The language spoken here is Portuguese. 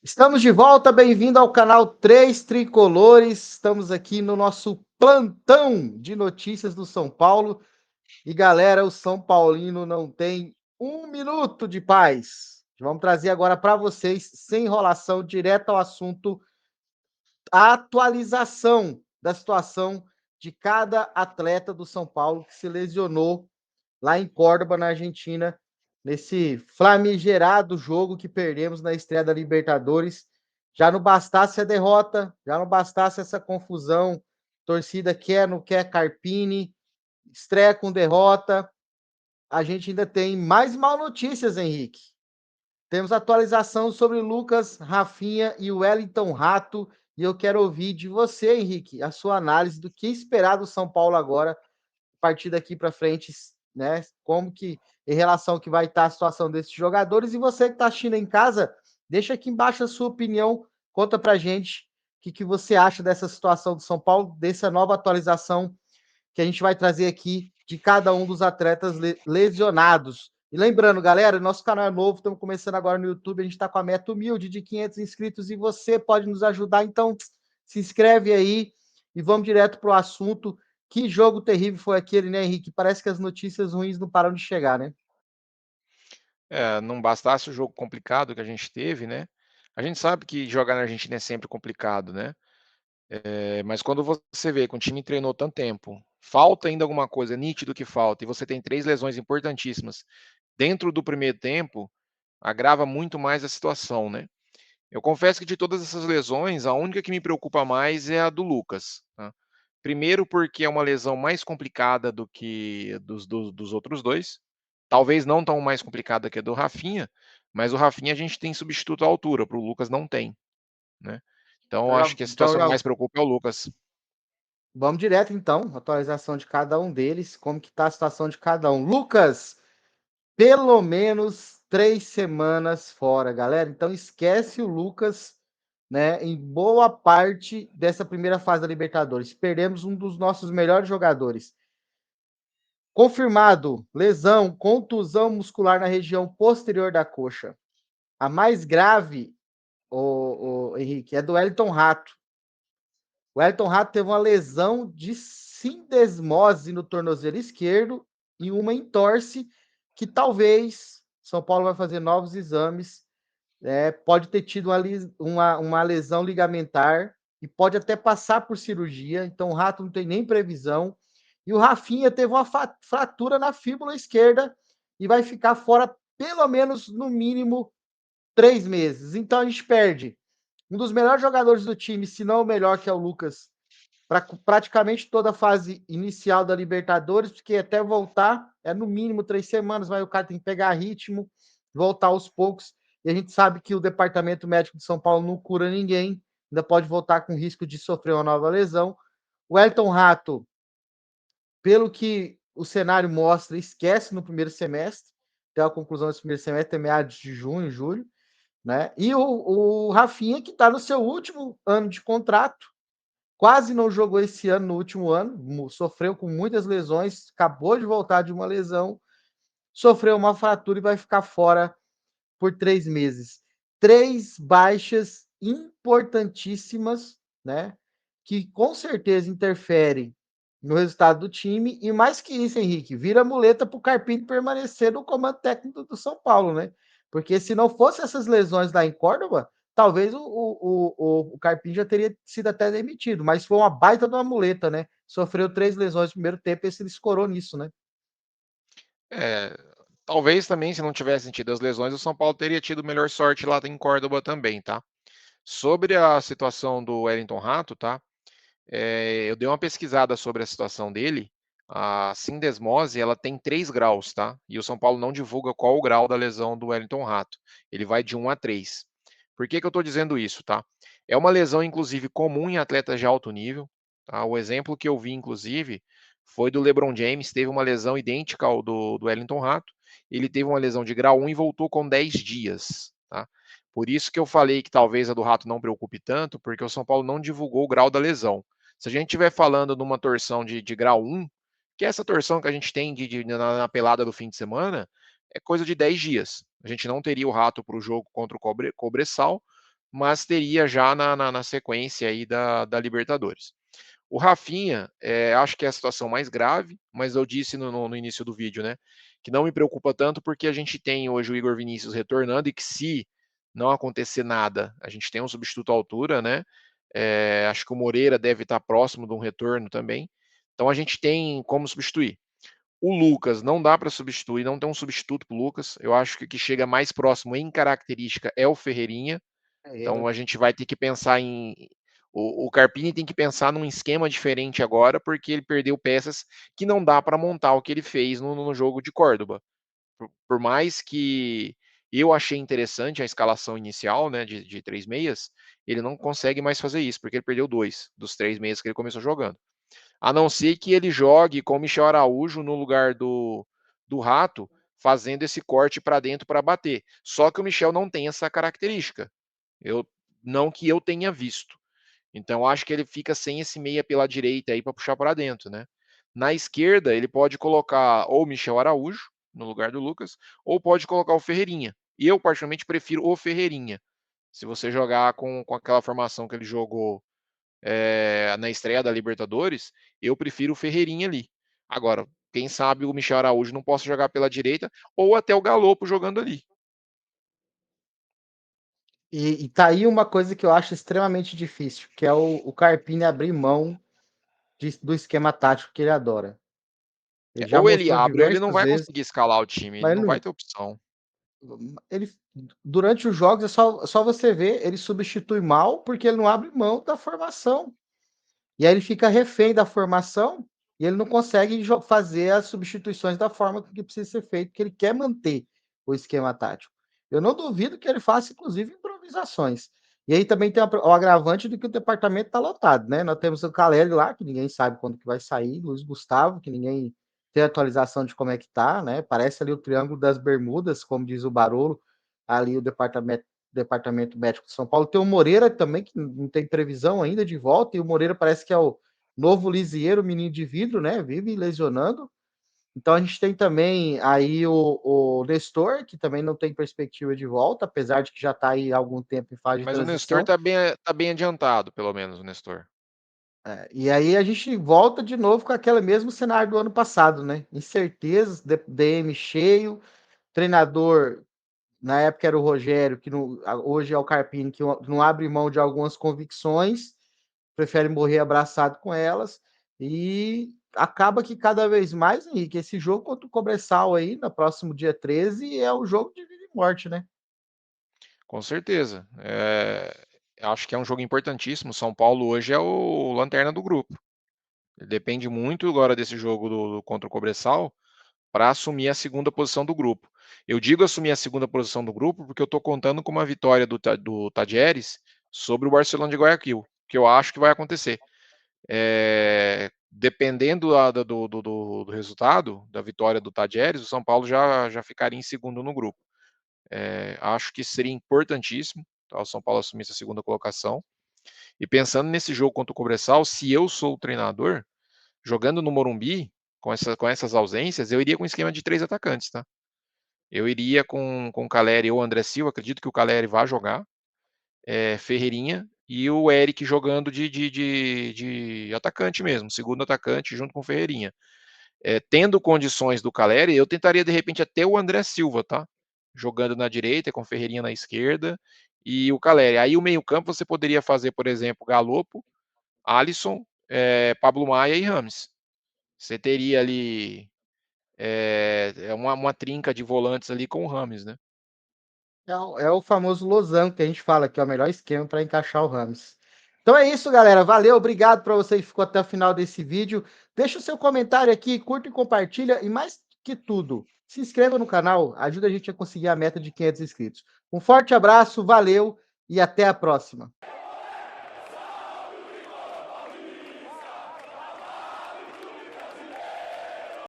Estamos de volta, bem-vindo ao canal 3 Tricolores. Estamos aqui no nosso plantão de notícias do São Paulo. E galera, o São Paulino não tem um minuto de paz. Vamos trazer agora para vocês, sem enrolação, direto ao assunto, a atualização da situação de cada atleta do São Paulo que se lesionou lá em Córdoba, na Argentina, nesse famigerado jogo que perdemos na estreia da Libertadores. Já não bastasse a derrota, já não bastasse essa confusão, torcida quer, não quer Carpini, estreia com derrota, a gente ainda tem mais mal notícias, Henrique. Temos atualização sobre Lucas, Rafinha e o Wellington Rato, e eu quero ouvir de você, Henrique, a sua análise do que esperar do São Paulo agora, a partir daqui para frente, né? Como que, em relação ao que vai estar a situação desses jogadores, e você que está assistindo em casa, deixa aqui embaixo a sua opinião, conta pra gente o que você acha dessa situação do São Paulo, dessa nova atualização que a gente vai trazer aqui de cada um dos atletas lesionados. E lembrando, galera, nosso canal é novo, estamos começando agora no YouTube, a gente está com a meta humilde de 500 inscritos e você pode nos ajudar, então se inscreve aí e vamos direto para o assunto. Que jogo terrível foi aquele, né, Henrique? Parece que as notícias ruins não param de chegar, né? Não bastasse o jogo complicado que a gente teve, né? A gente sabe que jogar na Argentina é sempre complicado, né? Mas quando você vê que o time treinou tanto tempo, falta ainda alguma coisa, é nítido que falta, e você tem 3 lesões importantíssimas dentro do primeiro tempo, agrava muito mais a situação, né? Eu confesso que de todas essas lesões, a única que me preocupa mais é a do Lucas, tá? Primeiro porque é uma lesão mais complicada do que dos outros dois. Talvez não tão mais complicada que a do Rafinha, mas o Rafinha a gente tem substituto à altura, para o Lucas não tem, né? Então acho que a situação que mais preocupa é o Lucas. Vamos direto então, atualização de cada um deles, como que está a situação de cada um. Lucas, pelo menos 3 semanas fora, galera. Então esquece o Lucas, né? Em boa parte dessa primeira fase da Libertadores. Perdemos um dos nossos melhores jogadores. Confirmado, lesão, contusão muscular na região posterior da coxa. A mais grave, o Henrique, é do Wellington Rato. O Wellington Rato teve uma lesão de sindesmose no tornozelo esquerdo e uma entorse que talvez São Paulo vai fazer novos exames. Pode ter tido uma lesão ligamentar e pode até passar por cirurgia. Então o Rato não tem nem previsão. E o Rafinha teve uma fratura na fíbula esquerda e vai ficar fora pelo menos, no mínimo, 3 meses. Então a gente perde um dos melhores jogadores do time, se não o melhor, que é o Lucas, para praticamente toda a fase inicial da Libertadores, porque até voltar é no mínimo 3 semanas, mas o cara tem que pegar ritmo, voltar aos poucos. E a gente sabe que o departamento médico de São Paulo não cura ninguém, ainda pode voltar com risco de sofrer uma nova lesão. O Elton Rato, pelo que o cenário mostra, esquece no primeiro semestre, até a conclusão desse primeiro semestre é meados de junho, julho, né? E o Rafinha, que está no seu último ano de contrato, quase não jogou esse ano, no último ano, sofreu com muitas lesões, acabou de voltar de uma lesão, sofreu uma fratura e vai ficar fora por 3 meses. 3 baixas importantíssimas, né? Que com certeza interferem no resultado do time, e mais que isso, Henrique, vira muleta para o Carpini permanecer no comando técnico do São Paulo, né? Porque se não fosse essas lesões lá em Córdoba, talvez o Carpini já teria sido até demitido, mas foi uma baita de uma muleta, né? Sofreu 3 lesões no primeiro tempo e ele escorou nisso, né? É, talvez também, se não tivessem tido as lesões, o São Paulo teria tido melhor sorte lá em Córdoba também, tá? Sobre a situação do Wellington Rato, tá? Eu dei uma pesquisada sobre a situação dele. A sindesmose, ela tem 3 graus, tá? E o São Paulo não divulga qual o grau da lesão do Wellington Rato. Ele vai de 1 a 3. Por que que eu estou dizendo isso, tá? É uma lesão, inclusive, comum em atletas de alto nível, tá? O exemplo que eu vi, inclusive, foi do LeBron James, teve uma lesão idêntica ao do Wellington Rato. Ele teve uma lesão de grau 1 e voltou com 10 dias, tá? Por isso que eu falei que talvez a do Rato não preocupe tanto, porque o São Paulo não divulgou o grau da lesão. Se a gente estiver falando numa torção de grau 1, que é essa torção que a gente tem na pelada do fim de semana, é coisa de 10 dias. A gente não teria o Rato para o jogo contra o Cobressal, mas teria já na sequência aí da Libertadores. O Rafinha, acho que é a situação mais grave, mas eu disse no início do vídeo, né, que não me preocupa tanto porque a gente tem hoje o Igor Vinícius retornando e que se não acontecer nada, a gente tem um substituto à altura, né? Acho que o Moreira deve estar próximo de um retorno também. Então a gente tem como substituir. O Lucas não dá para substituir, não tem um substituto para o Lucas. Eu acho que o que chega mais próximo em característica é o Ferreirinha. Então Ferreira. a gente vai ter que pensar em. O Carpini tem que pensar num esquema diferente agora, porque ele perdeu peças que não dá para montar o que ele fez no jogo de Córdoba. Por mais que eu achei interessante a escalação inicial, né, de três meias, ele não consegue mais fazer isso, porque ele perdeu dois dos três meias que ele começou jogando. A não ser que ele jogue com o Michel Araújo no lugar do Rato, fazendo esse corte para dentro para bater. Só que o Michel não tem essa característica. Eu não que eu tenha visto. Então acho que ele fica sem esse meia pela direita aí para puxar para dentro, né? Na esquerda ele pode colocar ou o Michel Araújo no lugar do Lucas, ou pode colocar o Ferreirinha. E eu particularmente prefiro o Ferreirinha. Se você jogar com aquela formação que ele jogou na estreia da Libertadores, eu prefiro o Ferreirinha ali. Agora, quem sabe o Michel Araújo não possa jogar pela direita, ou até o Galopo jogando ali. E tá aí uma coisa que eu acho extremamente difícil, que é o Carpini abrir mão do esquema tático que ele adora. Ele já Ou ele mostrou abre, ou ele não diversas vai vezes, conseguir escalar o time, ele mas não ele vai não, ter opção. ele, durante os jogos é só você ver, ele substitui mal porque ele não abre mão da formação. E aí ele fica refém da formação e ele não consegue fazer as substituições da forma que precisa ser feito, porque ele quer manter o esquema tático. Eu não duvido que ele faça, inclusive, improvisações. E aí também tem o agravante de que o departamento está lotado, né? Nós temos o Caleri lá, que ninguém sabe quando que vai sair, Luiz Gustavo, que ninguém tem atualização de como é que tá, né? Parece ali o Triângulo das Bermudas, como diz o Barolo, ali o departamento médico de São Paulo. Tem o Moreira também, que não tem previsão ainda de volta, e o Moreira parece que é o novo Lisieiro, menino de vidro, né? Vive lesionando. Então a gente tem também aí o Nestor, que também não tem perspectiva de volta, apesar de que já está aí há algum tempo em fase de Mas o Nestor transição. tá bem adiantado, pelo menos, o Nestor. E aí a gente volta de novo com aquele mesmo cenário do ano passado, né? Incertezas, DM cheio, treinador, na época era o Rogério, que não, hoje é o Carpini, que não abre mão de algumas convicções, prefere morrer abraçado com elas, e acaba que cada vez mais, Henrique, esse jogo contra o Cobressal aí, no próximo dia 13, é o jogo de vida e morte, né? Com certeza. Acho que é um jogo importantíssimo. São Paulo hoje é o lanterna do grupo. Ele depende muito agora desse jogo contra o Cobressal para assumir a segunda posição do grupo. Eu digo assumir a segunda posição do grupo porque eu estou contando com uma vitória do Tadieres sobre o Barcelona de Guayaquil, que eu acho que vai acontecer. Dependendo do resultado, da vitória do Tadieres, o São Paulo já ficaria em segundo no grupo. Acho que seria importantíssimo, tá, o São Paulo assumir essa segunda colocação. E pensando nesse jogo contra o Cobressal, se eu sou o treinador, jogando no Morumbi, com essas ausências, eu iria com um esquema de três atacantes, tá? Eu iria com o Caleri ou o André Silva, acredito que o Caleri vai jogar, Ferreirinha e o Eric jogando de atacante mesmo, segundo atacante junto com o Ferreirinha. Tendo condições do Caleri, eu tentaria de repente até o André Silva, tá? Jogando na direita, com o Ferreirinha na esquerda e o Caleri. Aí o meio-campo você poderia fazer, por exemplo, Galopo, Alisson, Pablo Maia e Rames. Você teria ali uma trinca de volantes ali com o Rames, né? É o famoso losango que a gente fala, que é o melhor esquema para encaixar o Rames. Então é isso, galera. Valeu, obrigado para você que ficou até o final desse vídeo. Deixa o seu comentário aqui, curta e compartilha. E mais que tudo, se inscreva no canal, ajuda a gente a conseguir a meta de 500 inscritos. Um forte abraço, valeu e até a próxima.